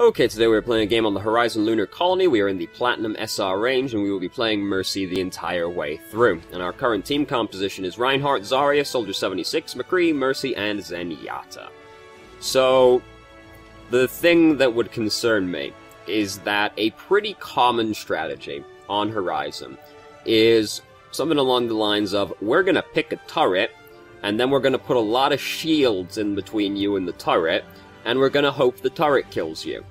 Okay, today we're playing a game on the Horizon Lunar Colony. We are in the Platinum SR range, and we will be playing Mercy the entire way through. And our current team composition is Reinhardt, Zarya, Soldier 76, McCree, Mercy, and Zenyatta. So, the thing that would concern me is that a pretty common strategy on Horizon is something along the lines of, we're gonna pick a turret, and then we're gonna put a lot of shields in between you and the turret, and we're gonna hope the turret kills you.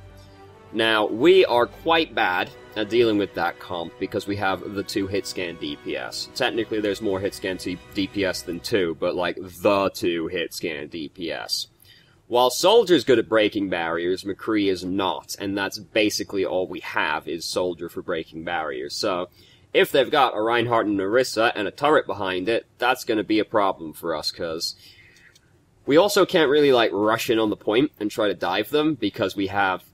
Now, we are quite bad at dealing with that comp because we have the 2 hit scan DPS. Technically, there's more hit scan DPS than 2, but like the 2 hit scan DPS. While Soldier's good at breaking barriers, McCree is not, and that's basically all we have is Soldier for breaking barriers. So, if they've got a Reinhardt and Orisa and a turret behind it, that's gonna be a problem for us, because we also can't really, like, rush in on the point and try to dive them, because we have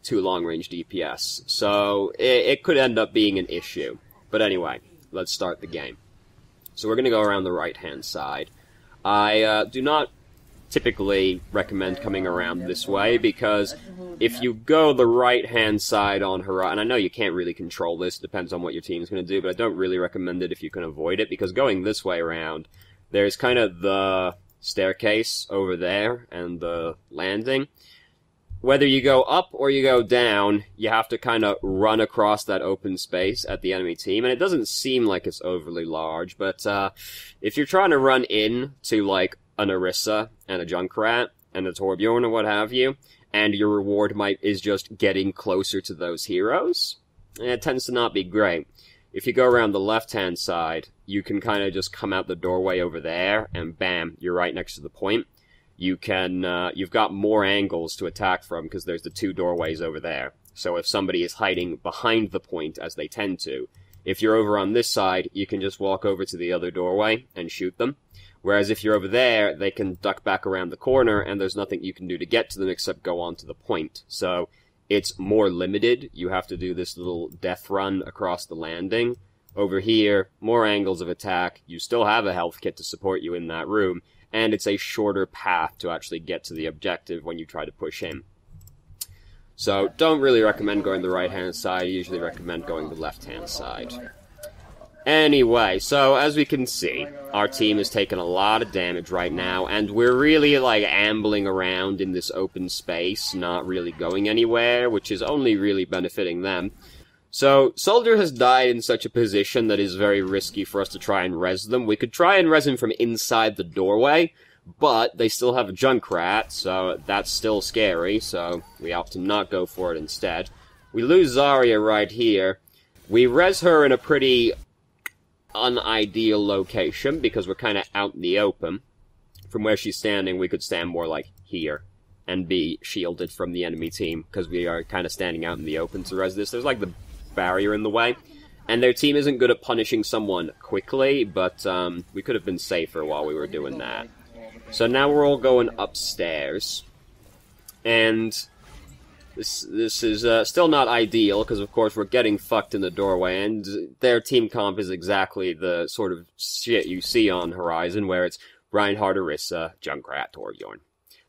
2 long-range DPS. So, it could end up being an issue. But anyway, let's start the game. So we're gonna go around the right-hand side. I do not typically recommend coming around this way, because if you go the right-hand side on Horizon, and I know you can't really control this, depends on what your team's gonna do, but I don't really recommend it if you can avoid it, because going this way around, there's kind of the staircase over there and the landing. Whether you go up or you go down, you have to kind of run across that open space at the enemy team, and it doesn't seem like it's overly large, but if you're trying to run in to like an Orisa and a Junkrat and a Torbjorn or what have you, and your reward is just getting closer to those heroes, it tends to not be great. If you go around the left-hand side, you can kind of just come out the doorway over there, and bam, you're right next to the point. You can, you've got more angles to attack from, because there's the 2 doorways over there. So if somebody is hiding behind the point, as they tend to, if you're over on this side, you can just walk over to the other doorway and shoot them. Whereas if you're over there, they can duck back around the corner, and there's nothing you can do to get to them except go on to the point. So it's more limited. You have to do this little death run across the landing. Over here, more angles of attack. You still have a health kit to support you in that room, and it's a shorter path to actually get to the objective when you try to push in. So, don't really recommend going the right-hand side. I usually recommend going the left-hand side. Anyway, so as we can see, our team is taking a lot of damage right now, and we're really, like, ambling around in this open space, not really going anywhere, which is only really benefiting them. So, Soldier has died in such a position that is very risky for us to try and res them. We could try and res him from inside the doorway, but they still have a Junkrat, so that's still scary, so we opt to not go for it instead. We lose Zarya right here. We res her in a pretty unideal location, because we're kind of out in the open. From where she's standing, we could stand more like here, and be shielded from the enemy team, because we are kind of standing out in the open to res this. There's like the barrier in the way, and their team isn't good at punishing someone quickly, but we could have been safer while we were doing that. So now we're all going upstairs, and this is still not ideal, because of course we're getting fucked in the doorway, and their team comp is exactly the sort of shit you see on Horizon, where it's Reinhardt, Orisa, Junkrat, Torbjorn.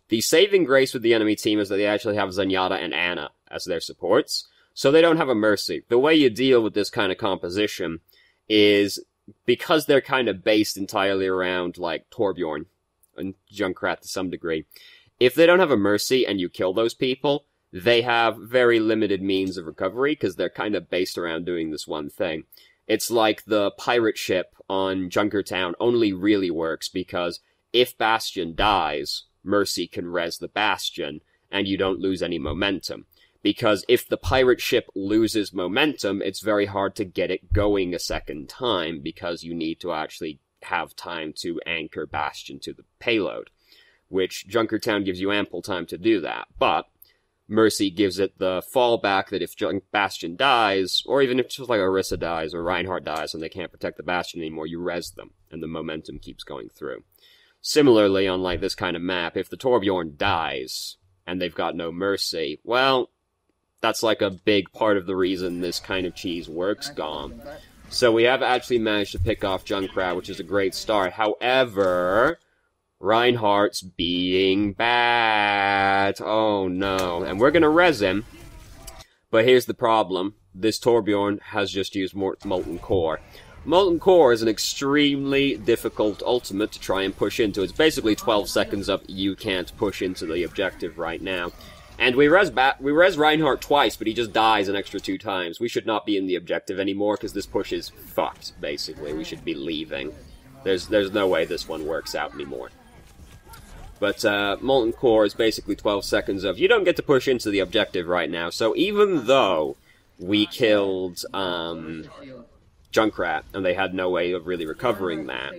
The saving grace with the enemy team is that they actually have Zenyatta and Ana as their supports, so they don't have a Mercy. The way you deal with this kind of composition is, because they're kind of based entirely around, like, Torbjorn and Junkrat to some degree, if they don't have a Mercy and you kill those people, they have very limited means of recovery, because they're kind of based around doing this one thing. It's like the pirate ship on Junkertown only really works because if Bastion dies, Mercy can res the Bastion, and you don't lose any momentum. Because if the pirate ship loses momentum, it's very hard to get it going a second time, because you need to actually have time to anchor Bastion to the payload, which Junkertown gives you ample time to do that. But Mercy gives it the fallback that if Bastion dies, or even if just like Orisa dies or Reinhardt dies and they can't protect the Bastion anymore, you res them, and the momentum keeps going through. Similarly, on like this kind of map, if the Torbjorn dies and they've got no Mercy, well, that's like a big part of the reason this kind of cheese works gone. So we have actually managed to pick off Junkrat, which is a great start. However, Reinhardt's being bad. Oh no. And we're gonna res him. But here's the problem. This Torbjorn has just used Molten Core. Molten Core is an extremely difficult ultimate to try and push into. It's basically 12 seconds up, you can't push into the objective right now. And we res Reinhardt twice, but he just dies an extra 2 times. We should not be in the objective anymore, because this push is fucked, basically. We should be leaving. There's no way this one works out anymore. But Molten Core is basically 12 seconds of, you don't get to push into the objective right now. So even though we killed Junkrat, and they had no way of really recovering that,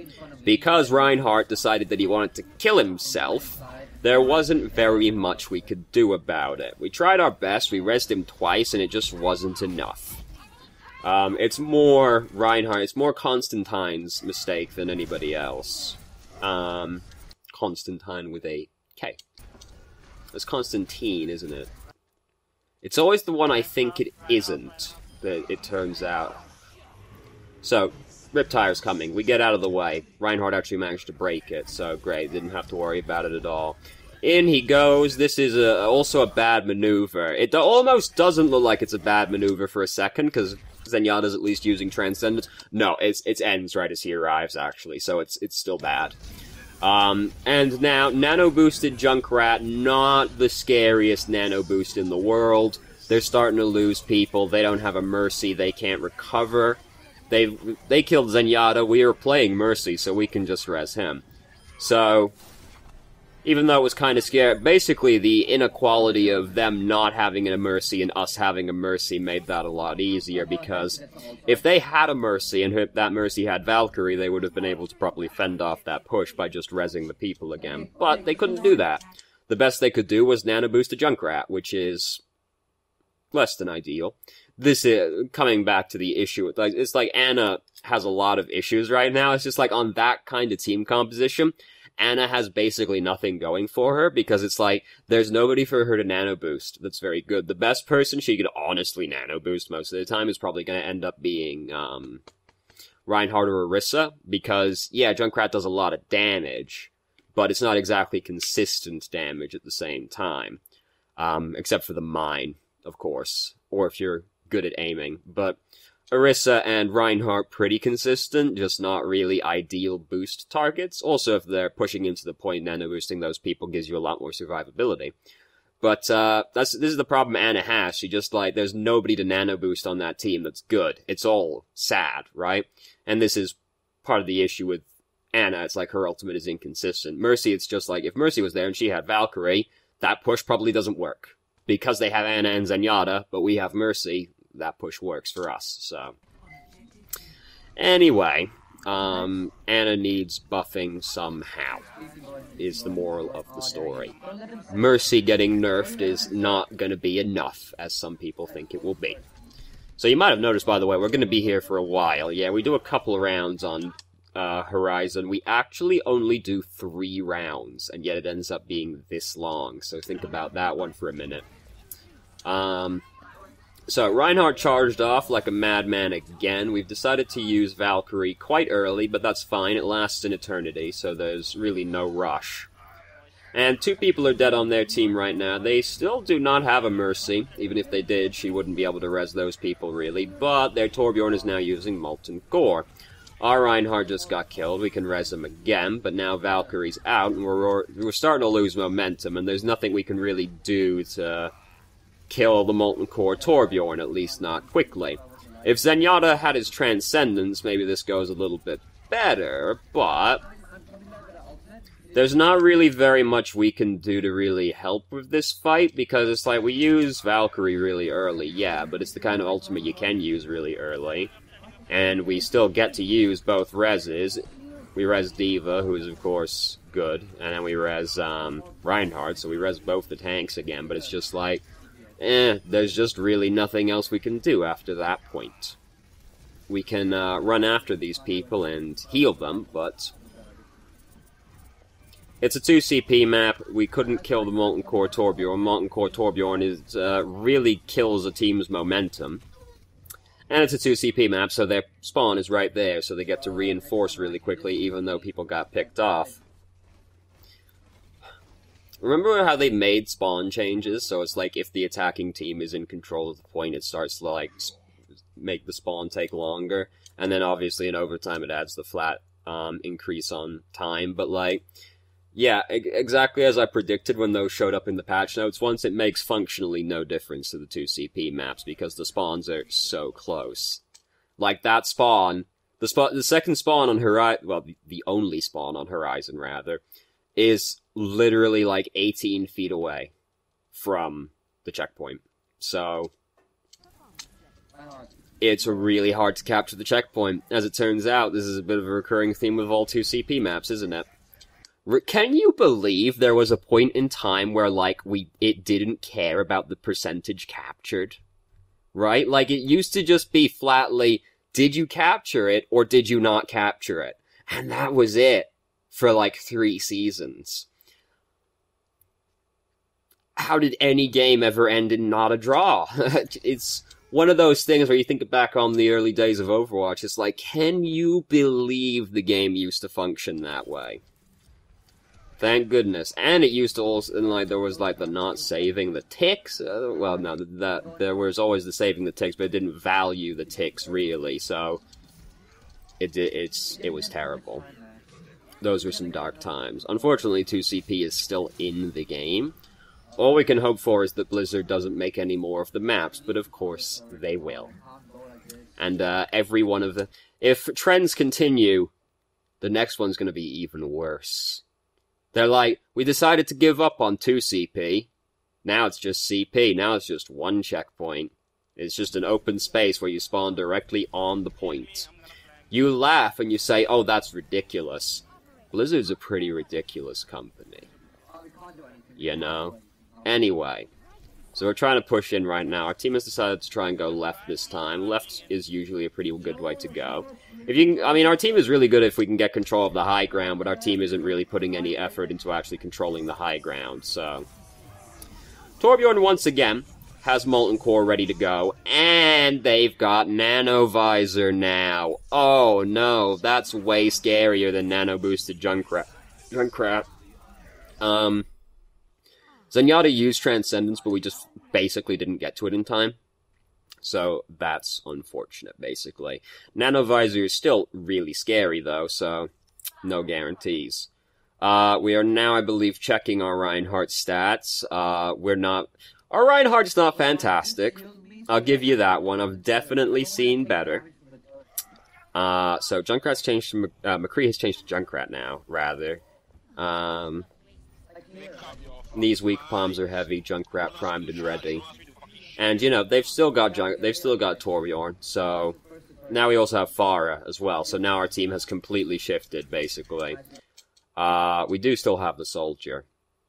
because Reinhardt decided that he wanted to kill himself, there wasn't very much we could do about it. We tried our best, we resed him twice, and it just wasn't enough. It's more Reinhardt, it's more Constantine's mistake than anybody else. Constantine with a K. It's Constantine, isn't it? It's always the one I think it isn't, that it turns out. So, Riptire's coming. We get out of the way. Reinhardt actually managed to break it, so great. Didn't have to worry about it at all. In he goes. This is also a bad maneuver. It almost doesn't look like it's a bad maneuver for a second, because Zenyatta's at least using Transcendence. No, it ends right as he arrives, actually, so it's still bad. And now, nano-boosted Junkrat, not the scariest nano-boost in the world. They're starting to lose people. They don't have a Mercy. They can't recover. They killed Zenyatta. We are playing Mercy, so we can just res him. So, even though it was kind of scary, basically the inequality of them not having a Mercy and us having a Mercy made that a lot easier, because if they had a Mercy and that Mercy had Valkyrie, they would have been able to properly fend off that push by just rezzing the people again. But they couldn't do that. The best they could do was nano-boost a Junkrat, which is less than ideal. This is, coming back to the issue, it's like Ana has a lot of issues right now. It's just like on that kind of team composition, Ana has basically nothing going for her, because it's like, there's nobody for her to nano-boost that's very good. The best person she could honestly nano-boost most of the time is probably going to end up being, Reinhardt or Orisa, because, yeah, Junkrat does a lot of damage, but it's not exactly consistent damage at the same time. Except for the mine, of course, or if you're good at aiming, but Orisa and Reinhardt pretty consistent, just not really ideal boost targets. Also, if they're pushing into the point, nano-boosting those people gives you a lot more survivability. But, this is the problem Ana has. She just, like, there's nobody to nano-boost on that team that's good. It's all sad, right? And this is part of the issue with Ana. It's like her ultimate is inconsistent. Mercy, it's just like, if Mercy was there and she had Valkyrie, that push probably doesn't work. Because they have Ana and Zenyatta, but we have Mercy, that push works for us, so. Anyway, Ana needs buffing somehow, is the moral of the story. Mercy getting nerfed is not going to be enough, as some people think it will be. So you might have noticed, by the way, we're going to be here for a while. Yeah, we do a couple rounds on Horizon. We actually only do 3 rounds, and yet it ends up being this long, so think about that one for a minute. So, Reinhardt charged off like a madman again. We've decided to use Valkyrie quite early, but that's fine. It lasts an eternity, so there's really no rush. And 2 people are dead on their team right now. They still do not have a Mercy. Even if they did, she wouldn't be able to res those people, really. But their Torbjorn is now using Molten Core. Our Reinhardt just got killed. We can res him again, but now Valkyrie's out, and we're starting to lose momentum, and there's nothing we can really do to kill the Molten Core Torbjorn, at least not quickly. If Zenyatta had his Transcendence, maybe this goes a little bit better, but there's not really very much we can do to really help with this fight, because it's like, we use Valkyrie really early, yeah, but it's the kind of ultimate you can use really early, and we still get to use both reses. We res Diva, who is of course good, and then we res Reinhardt, so we res both the tanks again, but it's just like, there's just really nothing else we can do after that point. We can run after these people and heal them, but it's a 2 CP map. We couldn't kill the Molten Core Torbjorn. Molten Core Torbjorn is, really kills a team's momentum. And it's a 2 CP map, so their spawn is right there, so they get to reinforce really quickly, even though people got picked off. Remember how they made spawn changes? So it's like if the attacking team is in control of the point, it starts to like make the spawn take longer. And then obviously in overtime it adds the flat increase on time. But like, yeah, exactly as I predicted when those showed up in the patch notes. Once it makes functionally no difference to the two CP maps because the spawns are so close. Like that spawn, the second spawn on Horizon, well, the only spawn on Horizon rather, is literally like 18 feet away from the checkpoint. So it's really hard to capture the checkpoint. As it turns out, this is a bit of a recurring theme with all 2 CP maps, isn't it? Can you believe there was a point in time where, like, it didn't care about the percentage captured? Right? Like, it used to just be flatly, did you capture it, or did you not capture it? And that was it for, like, 3 seasons. How did any game ever end in not a draw? It's one of those things where you think back on the early days of Overwatch, it's like, can you believe the game used to function that way? Thank goodness. And it used to also, and like, there was like the not saving the ticks. Well, no, there was always the saving the ticks, but it didn't value the ticks really, so it was terrible. Those were some dark times. Unfortunately, 2CP is still in the game. All we can hope for is that Blizzard doesn't make any more of the maps, but of course they will. And every one of the, if trends continue, the next one's going to be even worse. They're like, we decided to give up on 2CP. Now it's just CP. Now it's just one checkpoint. It's just an open space where you spawn directly on the point. You laugh and you say, oh, that's ridiculous. Blizzard's a pretty ridiculous company. You know? Anyway. So we're trying to push in right now. Our team has decided to try and go left this time. Left is usually a pretty good way to go. If you can, I mean, our team is really good if we can get control of the high ground, but our team isn't really putting any effort into actually controlling the high ground, so. Torbjorn, once again, has Molten Core ready to go, and they've got Nano Visor now. Oh no, that's way scarier than Nano Boosted Junkrat. Zenyatta used Transcendence, but we just basically didn't get to it in time. So that's unfortunate, basically. Nano Visor is still really scary, though, so no guarantees. We are now, I believe, checking our Reinhardt stats. Our Reinhardt's not fantastic. I'll give you that one. I've definitely seen better. So Junkrat's changed to, McCree has changed to Junkrat now, rather. These weak palms are heavy, Junkrat primed and ready. And, you know, they've still got Torbjorn, so now we also have Pharah as well, so now our team has completely shifted, basically. We do still have the Soldier,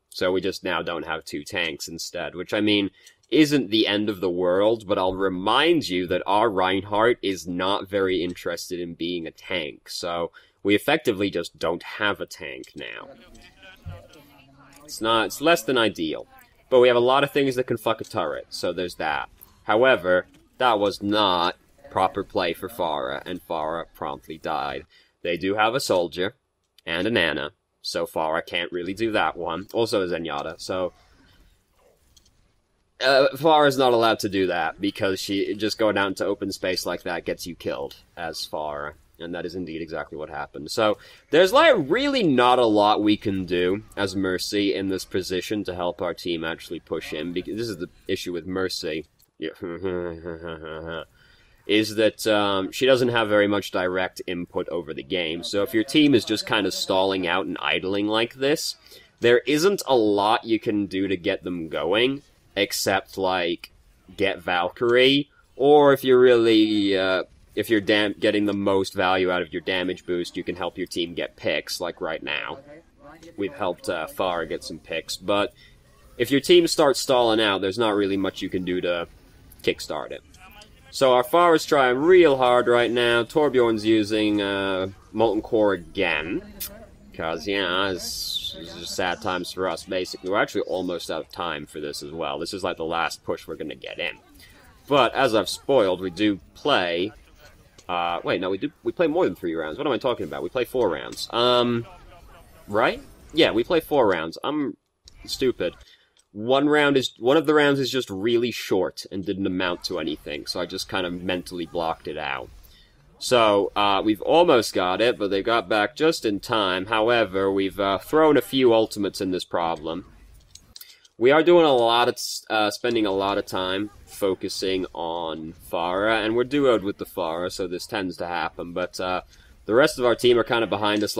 so we just now don't have 2 tanks instead, which, I mean, isn't the end of the world, but I'll remind you that our Reinhardt is not very interested in being a tank, so we effectively just don't have a tank now. It's less than ideal. But we have a lot of things that can fuck a turret, so there's that. However, that was not proper play for Pharah, and Pharah promptly died. They do have a Soldier, and a Nana, so Pharah can't really do that one. Also a Zenyatta, so Pharah's not allowed to do that, because just going out into open space like that gets you killed as Pharah. And that is indeed exactly what happened. So, there's like really not a lot we can do as Mercy in this position to help our team actually push in. Because this is the issue with Mercy. Is that she doesn't have very much direct input over the game. So if your team is just kind of stalling out and idling like this, there isn't a lot you can do to get them going, except like get Valkyrie, or if you're really if you're getting the most value out of your damage boost, you can help your team get picks, like right now. We've helped Pharah get some picks, but if your team starts stalling out, there's not really much you can do to kickstart it. So our Pharah's trying real hard right now. Torbjorn's using Molten Core again, because, yeah, it's just sad times for us, basically. We're actually almost out of time for this as well. This is like the last push we're going to get in. But, as I've spoiled, we do play... wait, no, we play more than 3 rounds. What am I talking about? We play 4 rounds. Right? Yeah, we play 4 rounds. I'm stupid. One of the rounds is just really short and didn't amount to anything, so I just kind of mentally blocked it out. So, we've almost got it, but they got back just in time. However, we've thrown a few ultimates in this problem. We are doing spending a lot of time focusing on Pharah, and we're duoed with the Pharah, so this tends to happen, but, the rest of our team are kind of behind us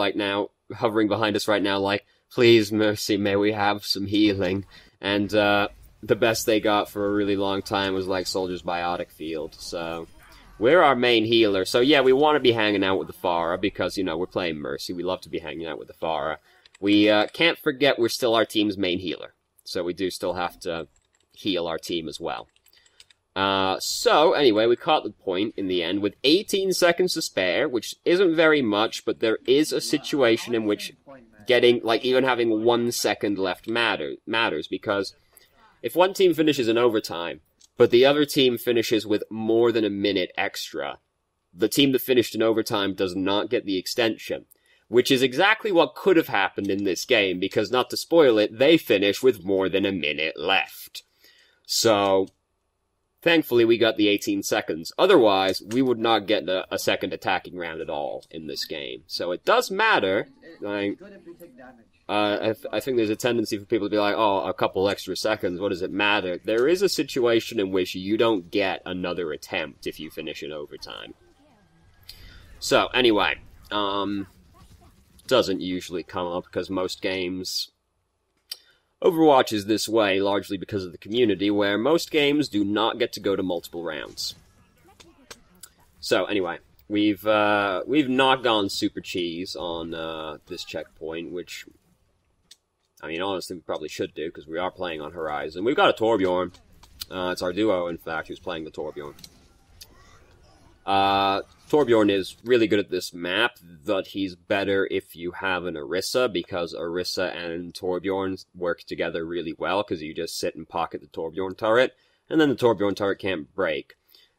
hovering behind us right now, like, please, Mercy, may we have some healing? And, the best they got for a really long time was, like, Soldier's Biotic Field, so... We're our main healer, so yeah, we want to be hanging out with the Pharah, because, you know, we're playing Mercy, we love to be hanging out with the Pharah. We, can't forget we're still our team's main healer, so we do still have to heal our team as well. So, anyway, we caught the point in the end with 18 seconds to spare, which isn't very much, but there is a situation in which getting, like, even having 1 second left matters, because if one team finishes in overtime, but the other team finishes with more than a minute extra, the team that finished in overtime does not get the extension, which is exactly what could have happened in this game, because, not to spoil it, they finish with more than a minute left. So, thankfully we got the 18 seconds. Otherwise, we would not get a second attacking round at all in this game. So it does matter. Like, I think there's a tendency for people to be like, oh, a couple extra seconds, what does it matter? There is a situation in which you don't get another attempt if you finish in overtime. So, anyway, doesn't usually come up because most games... Overwatch is this way, largely because of the community, where most games do not get to go to multiple rounds. So, anyway, we've not gone super cheese on this checkpoint, which, I mean, honestly, we probably should do, because we are playing on Horizon. We've got a Torbjorn. It's our duo, in fact, who's playing the Torbjorn. Torbjorn is really good at this map, but he's better if you have an Orisa, because Orisa and Torbjorn work together really well, because you just sit and pocket the Torbjorn turret, and then the Torbjorn turret can't break.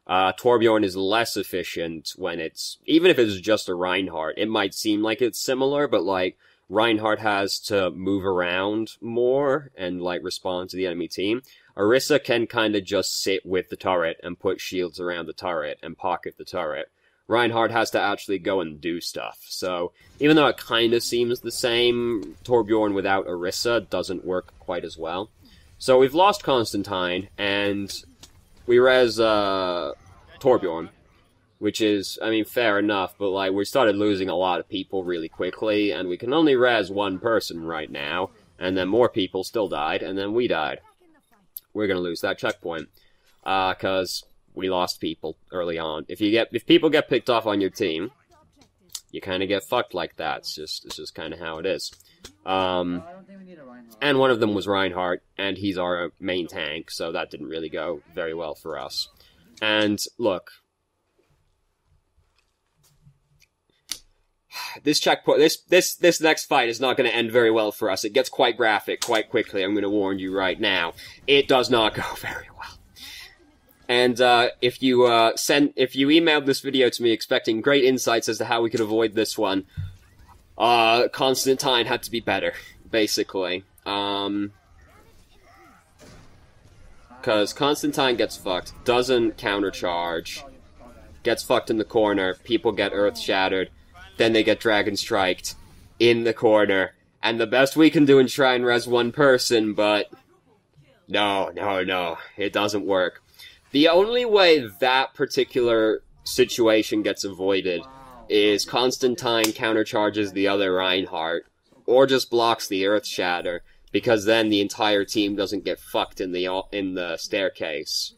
Torbjorn is less efficient when even if it's just a Reinhardt, it might seem like it's similar, but, like, Reinhardt has to move around more and, like, respond to the enemy team. Orisa can kind of just sit with the turret and put shields around the turret and pocket the turret. Reinhardt has to actually go and do stuff. So, even though it kind of seems the same, Torbjorn without Orisa doesn't work quite as well. So we've lost Constantine, and we res Torbjorn, which is, I mean, fair enough, but, like, we started losing a lot of people really quickly, and we can only res one person right now, and then more people still died, and then we died. We're gonna lose that checkpoint, because we lost people early on. If people get picked off on your team, you kind of get fucked like that. It's just kind of how it is. And one of them was Reinhardt, and he's our main tank, so that didn't really go very well for us. And look, this checkpoint, this next fight is not going to end very well for us. It gets quite graphic quite quickly. I'm going to warn you right now. It does not go very well. And if you emailed this video to me expecting great insights as to how we could avoid this one, Constantine had to be better, basically. Because Constantine gets fucked, doesn't countercharge, gets fucked in the corner, people get earth shattered, then they get dragon striked in the corner, and the best we can do is try and res one person, but no, it doesn't work. The only way that particular situation gets avoided is Constantine countercharges the other Reinhardt, or just blocks the Earth Shatter, because then the entire team doesn't get fucked in the staircase.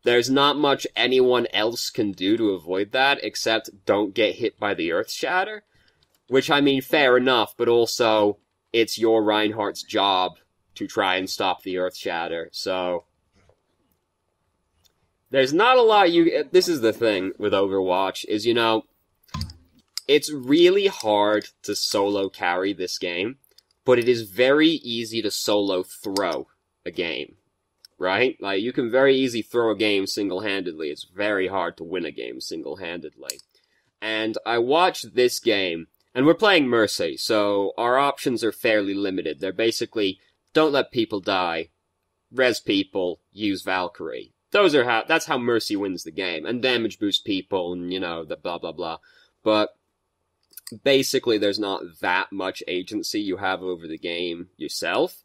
There's not much anyone else can do to avoid that, except don't get hit by the Earth Shatter, which, I mean, fair enough, but also, it's your Reinhardt's job to try and stop the Earth Shatter, so... There's not a lot this is the thing with Overwatch, is, you know, it's really hard to solo carry this game, but it is very easy to solo throw a game, right? Like, you can very easily throw a game single-handedly. It's very hard to win a game single-handedly. And I watched this game, and we're playing Mercy, so our options are fairly limited. They're basically don't let people die, res people, use Valkyrie. That's how Mercy wins the game, and damage boost people, and, you know, the blah blah blah. But basically, there's not that much agency you have over the game yourself.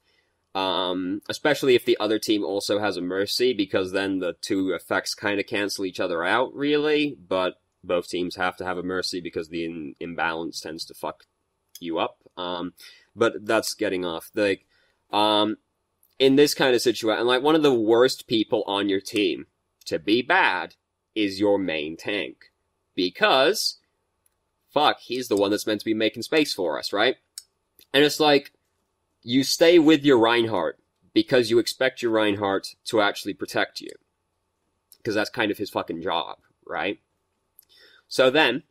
Especially if the other team also has a Mercy, because then the two effects kind of cancel each other out, really. But both teams have to have a Mercy because the imbalance tends to fuck you up. But that's getting off. Like, in this kind of situation, like, one of the worst people on your team to be bad is your main tank. Because, fuck, he's the one that's meant to be making space for us, right? And it's like, you stay with your Reinhardt because you expect your Reinhardt to actually protect you. Because that's kind of his fucking job, right? So then,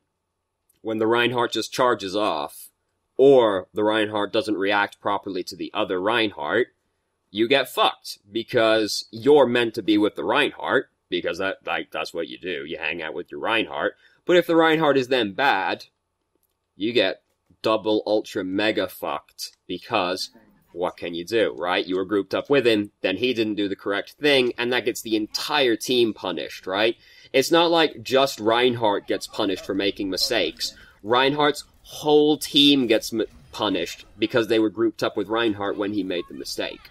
when the Reinhardt just charges off, or the Reinhardt doesn't react properly to the other Reinhardt, you get fucked. Because you're meant to be with the Reinhardt, because that's what you do. You hang out with your Reinhardt. But if the Reinhardt is then bad, you get double, ultra, mega fucked. Because what can you do, right? You were grouped up with him, then he didn't do the correct thing, and that gets the entire team punished, right? It's not like just Reinhardt gets punished for making mistakes. Reinhardt's whole team gets punished because they were grouped up with Reinhardt when he made the mistake.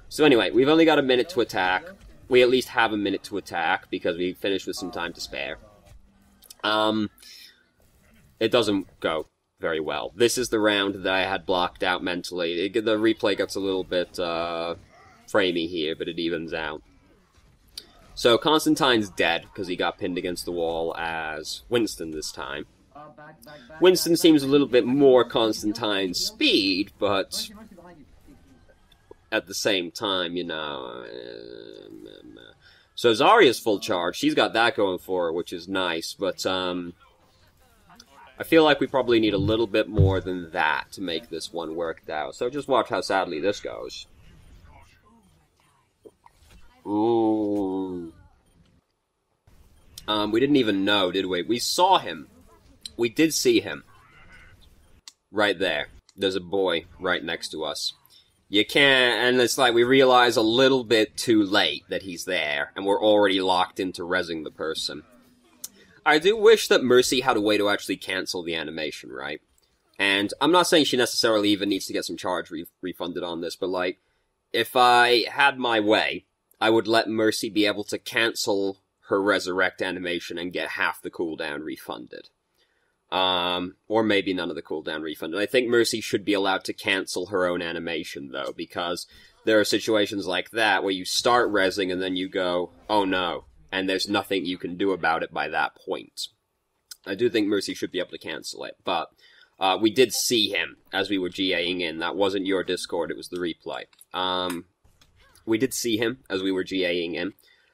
So anyway, we've only got a minute to attack. We at least have a minute to attack because we finished with some time to spare. It doesn't go very well. This is the round that I had blocked out mentally. The replay gets a little bit framey here, but it evens out. So Constantine's dead because he got pinned against the wall as Winston this time. Winston seems a little bit more Constantine's speed, but at the same time, you know... So Zarya's full charge. She's got that going for her, which is nice, but I feel like we probably need a little bit more than that to make this one work out. So just watch how sadly this goes. Ooh. We didn't even know, did we? We saw him. We did see him. Right there. There's a boy right next to us. You can't, and it's like we realize a little bit too late that he's there, and we're already locked into rezzing the person. I do wish that Mercy had a way to actually cancel the animation, right? And I'm not saying she necessarily even needs to get some charge refunded on this, but like, if I had my way, I would let Mercy be able to cancel her resurrect animation and get half the cooldown refunded. Or maybe none of the cooldown refunded. I think Mercy should be allowed to cancel her own animation, though, because there are situations like that where you start rezzing and then you go, oh no, and there's nothing you can do about it by that point. I do think Mercy should be able to cancel it, but we did see him as we were GAing in. That wasn't your Discord, it was the replay. We did see him as we were GAing in.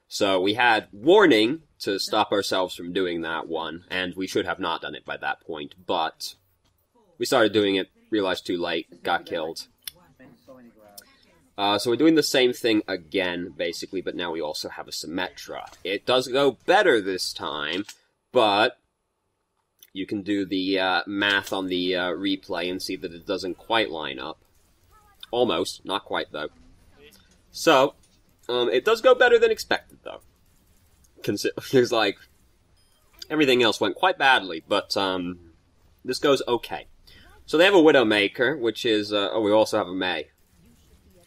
So we had warning to stop ourselves from doing that one, and we should have not done it by that point, but we started doing it, realized too late, got killed. So we're doing the same thing again, basically, but now we also have a Symmetra. It does go better this time, but you can do the math on the replay and see that it doesn't quite line up. Almost, not quite, though. So, it does go better than expected, though. There's like, everything else went quite badly, but this goes okay. So they have a Widowmaker, which is, oh, we also have a Mei.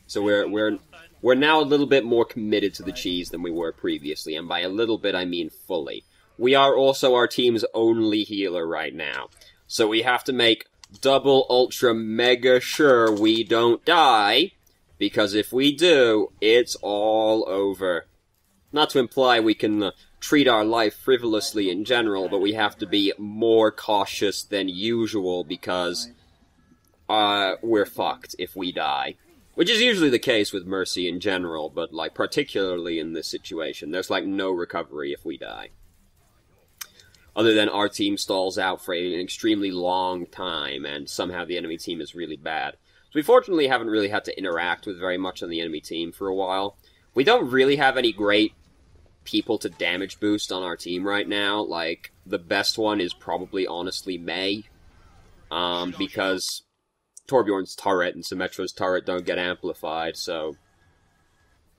So we're now a little bit more committed to the cheese than we were previously, and by a little bit I mean fully. We are also our team's only healer right now. So we have to make double, ultra, mega sure we don't die, because if we do, it's all over. Not to imply we can treat our life frivolously in general, but we have to be more cautious than usual because we're fucked if we die. Which is usually the case with Mercy in general, but like particularly in this situation, there's like no recovery if we die. Other than our team stalls out for an extremely long time, and somehow the enemy team is really bad. So we fortunately haven't really had to interact with very much on the enemy team for a while. We don't really have any great people to damage boost on our team right now. Like, the best one is probably honestly Mei. Because Torbjorn's turret and Symmetra's turret don't get amplified, so...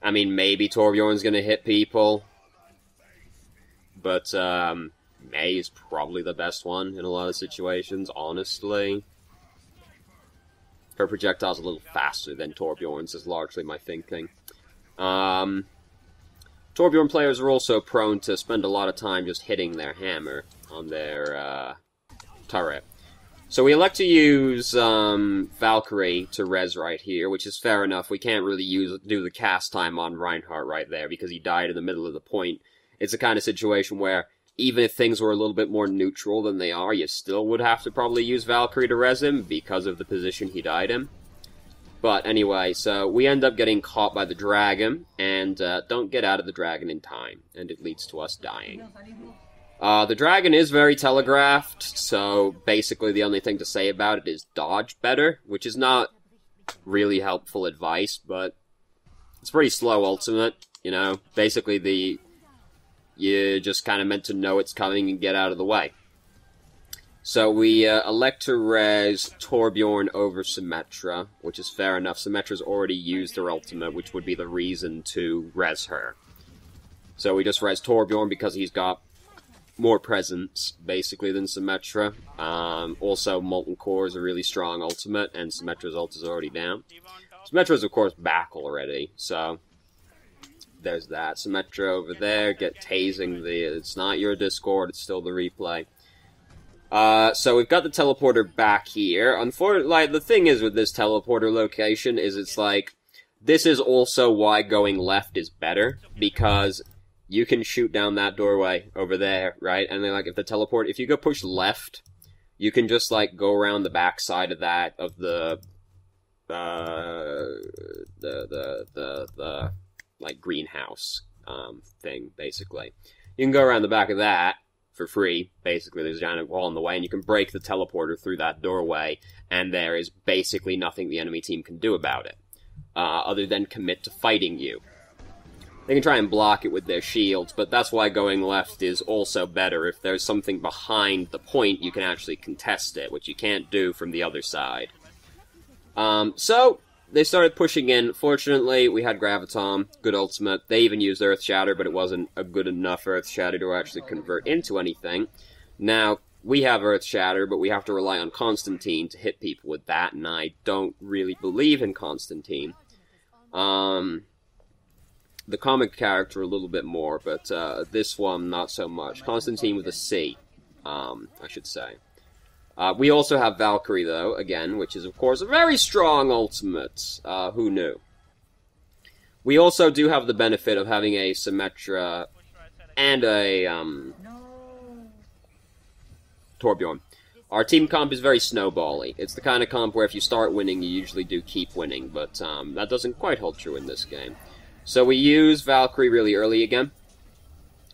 I mean, maybe Torbjorn's gonna hit people, but, Mei is probably the best one in a lot of situations, honestly. Her projectile's a little faster than Torbjorn's, is largely my thinking. Torbjorn players are also prone to spend a lot of time just hitting their hammer on their, turret. So we elect to use, Valkyrie to res right here, which is fair enough. We can't really do the cast time on Reinhardt right there, because he died in the middle of the point. It's the kind of situation where, even if things were a little bit more neutral than they are, you still would have to probably use Valkyrie to res him, because of the position he died in. But anyway, so we end up getting caught by the dragon, and don't get out of the dragon in time, and it leads to us dying. The dragon is very telegraphed, so basically the only thing to say about it is dodge better, which is not really helpful advice, but it's pretty slow ultimate, you know. Basically you just kind of meant to know it's coming and get out of the way. So we elect to res Torbjorn over Symmetra, which is fair enough. Symmetra's already used her ultimate, which would be the reason to res her. So we just res Torbjorn because he's got more presence, basically, than Symmetra. Also, Molten Core is a really strong ultimate, and Symmetra's ult is already down. Symmetra's, of course, back already, so... there's that. Symmetra over there, get tasing it's not your Discord, it's still the replay. So we've got the teleporter back here. Unfortunately, like, the thing is with this teleporter location is it's like, this is also why going left is better, because you can shoot down that doorway over there, right? And then, like, if you go push left, you can just, like, go around the back side of that, of the like, greenhouse, thing, basically. You can go around the back of that for free, basically. There's a giant wall in the way, and you can break the teleporter through that doorway, and there is basically nothing the enemy team can do about it, other than commit to fighting you. They can try and block it with their shields, but that's why going left is also better. If there's something behind the point, you can actually contest it, which you can't do from the other side. So, they started pushing in. Fortunately, we had Graviton, good ultimate. They even used Earth Shatter, but it wasn't a good enough Earth Shatter to actually convert into anything. Now, we have Earth Shatter, but we have to rely on Constantine to hit people with that, and I don't really believe in Constantine. The comic character a little bit more, but this one not so much. Constantine with a C, I should say. We also have Valkyrie, though, again, which is, of course, a very strong ultimate. Who knew? We also do have the benefit of having a Symmetra and a, Torbjorn. Our team comp is very snowbally. It's the kind of comp where if you start winning, you usually do keep winning, but that doesn't quite hold true in this game. So we use Valkyrie really early again.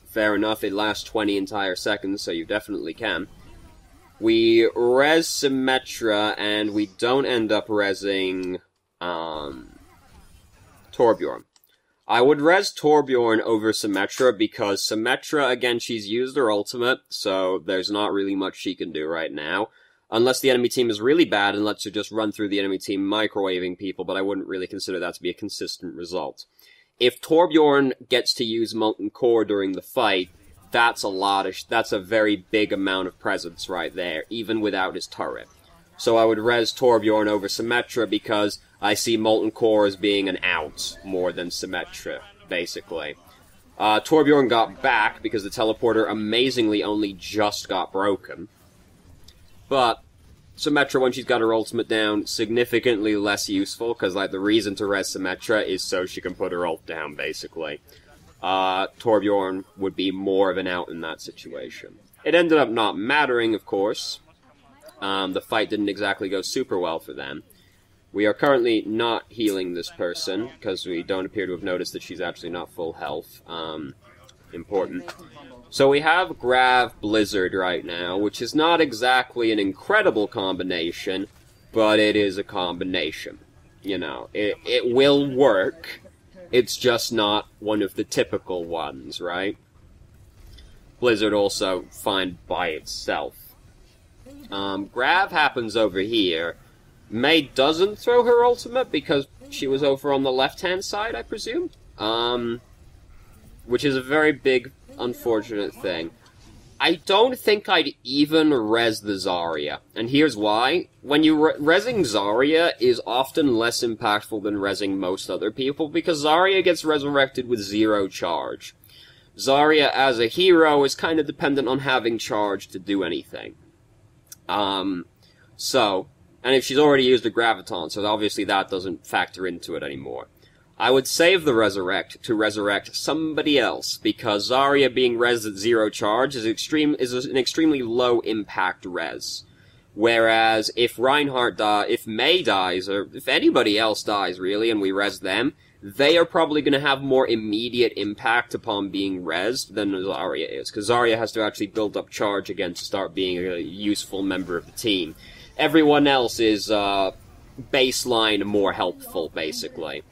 Fair enough, it lasts 20 entire seconds, so you definitely can. We res Symmetra, and we don't end up resing Torbjorn. I would res Torbjorn over Symmetra, because Symmetra, again, she's used her ultimate, so there's not really much she can do right now. Unless the enemy team is really bad and lets her just run through the enemy team microwaving people, but I wouldn't really consider that to be a consistent result. If Torbjorn gets to use Molten Core during the fight, that's a very big amount of presence right there, even without his turret. So I would res Torbjorn over Symmetra because I see Molten Core as being an out more than Symmetra, basically. Torbjorn got back because the teleporter amazingly only just got broken. But Symmetra, when she's got her ultimate down, significantly less useful, because, like, the reason to res Symmetra is so she can put her ult down, basically. Torbjorn would be more of an out in that situation. It ended up not mattering, of course. The fight didn't exactly go super well for them. We are currently not healing this person, because we don't appear to have noticed that she's actually not full health. Important. So we have Grav Blizzard right now, which is not exactly an incredible combination, but it is a combination. You know, it will work. It's just not one of the typical ones, right? Blizzard also fine by itself. Grav happens over here. Mei doesn't throw her ultimate because she was over on the left-hand side, I presume? Which is a very big, unfortunate thing. I don't think I'd even res the Zarya, and here's why. When you resing Zarya is often less impactful than resing most other people, because Zarya gets resurrected with 0 charge. Zarya as a hero is kind of dependent on having charge to do anything. And if she's already used a Graviton, so obviously that doesn't factor into it anymore. I would save the Resurrect to resurrect somebody else, because Zarya being res at 0 charge is an extremely low impact res. Whereas if if Mei dies, or if anybody else dies really, and we res them, they are probably going to have more immediate impact upon being resed than Zarya is, because Zarya has to actually build up charge again to start being a useful member of the team. Everyone else is baseline more helpful, basically.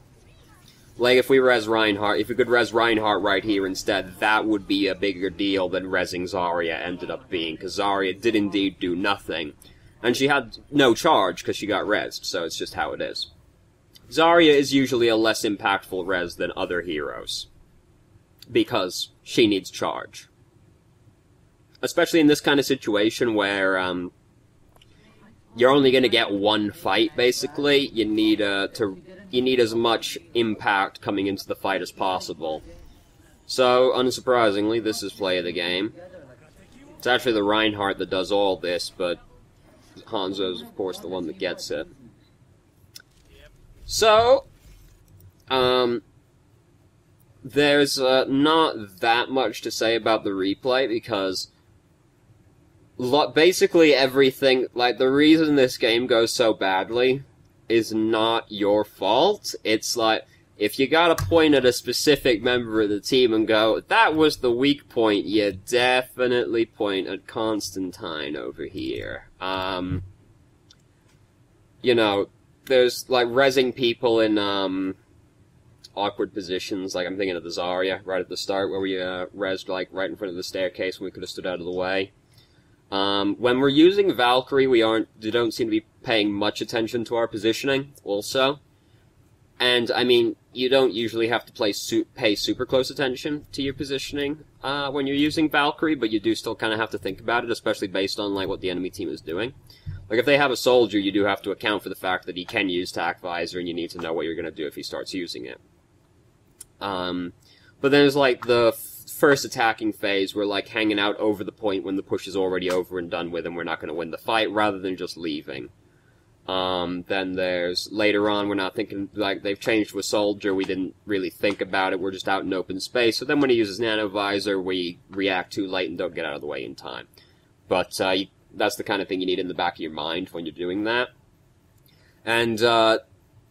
Like, if we could res Reinhardt right here instead, that would be a bigger deal than resing Zarya ended up being, because Zarya did indeed do nothing. And she had no charge, because she got resed, so it's just how it is. Zarya is usually a less impactful res than other heroes, because she needs charge. Especially in this kind of situation where, you're only going to get one fight, basically. You need as much impact coming into the fight as possible. So, unsurprisingly, this is play of the game. It's actually the Reinhardt that does all this, but Hanzo's, of course, the one that gets it. So, there's not that much to say about the replay, because basically everything, like, the reason this game goes so badly is not your fault. It's like, if you gotta point at a specific member of the team and go, that was the weak point, you definitely point at Constantine over here. You know, there's, like, resing people in, awkward positions, like I'm thinking of the Zarya right at the start, where we, resed, like, right in front of the staircase when we could have stood out of the way. When we're using Valkyrie, we don't seem to be paying much attention to our positioning, also. And, I mean, you don't usually have to pay super close attention to your positioning, when you're using Valkyrie, but you do still kind of have to think about it, especially based on, like, what the enemy team is doing. Like, if they have a soldier, you do have to account for the fact that he can use Tac Visor, and you need to know what you're gonna do if he starts using it. But then there's, like, the first attacking phase, we're, like, hanging out over the point when the push is already over and done with, and we're not going to win the fight, rather than just leaving. Then there's, later on, we're not thinking, like, they've changed to a soldier, we didn't really think about it, we're just out in open space, so then when he uses Nano Visor, we react too late and don't get out of the way in time. But, that's the kind of thing you need in the back of your mind when you're doing that. And,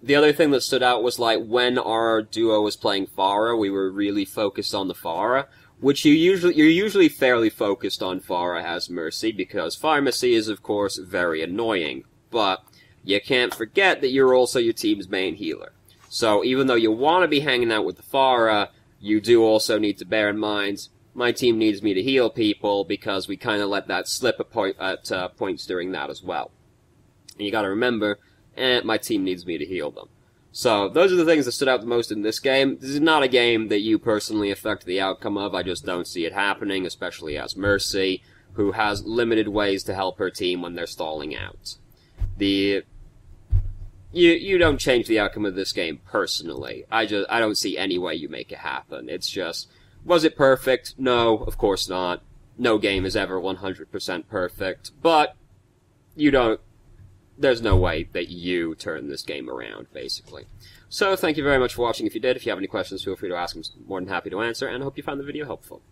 the other thing that stood out was, like, when our duo was playing Pharah, we were really focused on the Pharah, which you're usually fairly focused on Pharah as Mercy, because Pharmacy is, of course, very annoying. But you can't forget that you're also your team's main healer. So even though you want to be hanging out with the Pharah, you do also need to bear in mind, my team needs me to heal people, because we kind of let that slip at points during that as well. And you gotta remember, my team needs me to heal them. So, those are the things that stood out the most in this game. This is not a game that you personally affect the outcome of, I just don't see it happening, especially as Mercy, who has limited ways to help her team when they're stalling out. You don't change the outcome of this game personally. I don't see any way you make it happen. It's just, was it perfect? No, of course not. No game is ever 100% perfect, but there's no way that you turn this game around, basically. So, thank you very much for watching if you did. If you have any questions, feel free to ask. I'm more than happy to answer, and I hope you found the video helpful.